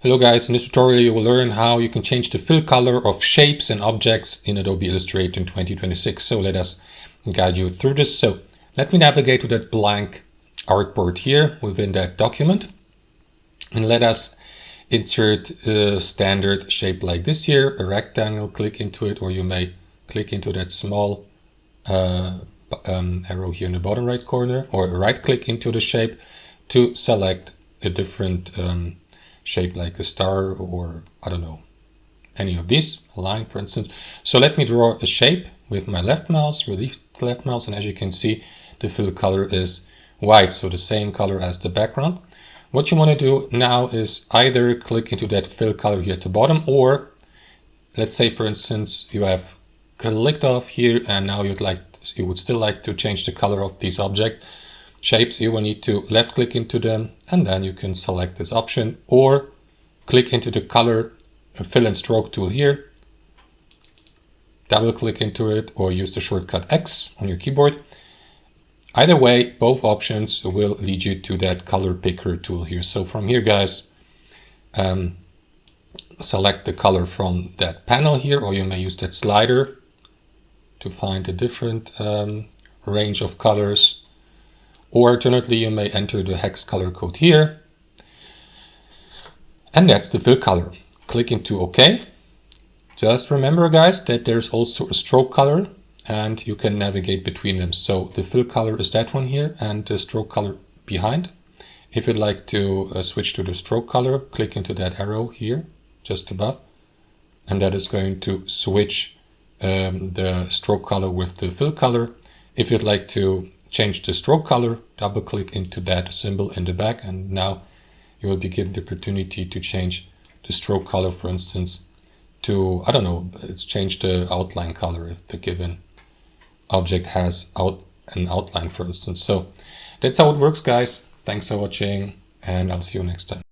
Hello guys, in this tutorial you will learn how you can change the fill color of shapes and objects in Adobe Illustrator in 2026. So let us guide you through this. So let me navigate to that blank artboard here within that document. And let us insert a standard shape like this here, a rectangle, click into it, or you may click into that small arrow here in the bottom right corner, or right click into the shape to select a different shape like a star, or I don't know, any of these, a line for instance. So let me draw a shape with my left mouse, release the left mouse, and as you can see the fill color is white, so the same color as the background. What you want to do now is either click into that fill color here at the bottom, or let's say for instance you have clicked off here and now you would still like to change the color of these object shapes. You will need to left click into them and then you can select this option, or click into the color fill and stroke tool here, double click into it, or use the shortcut X on your keyboard. Either way, both options will lead you to that color picker tool here. So from here guys, select the color from that panel here, or you may use that slider to find a different range of colors. Or alternately, you may enter the hex color code here. And that's the fill color. Click into OK. Just remember guys that there's also a stroke color and you can navigate between them. So the fill color is that one here and the stroke color behind. If you'd like to switch to the stroke color, click into that arrow here just above. And that is going to switch the stroke color with the fill color. If you'd like to change the stroke color, double click into that symbol in the back, and now you will be given the opportunity to change the stroke color, for instance, to, I don't know, let's change the outline color if the given object has an outline, for instance. So that's how it works guys. Thanks for watching and I'll see you next time.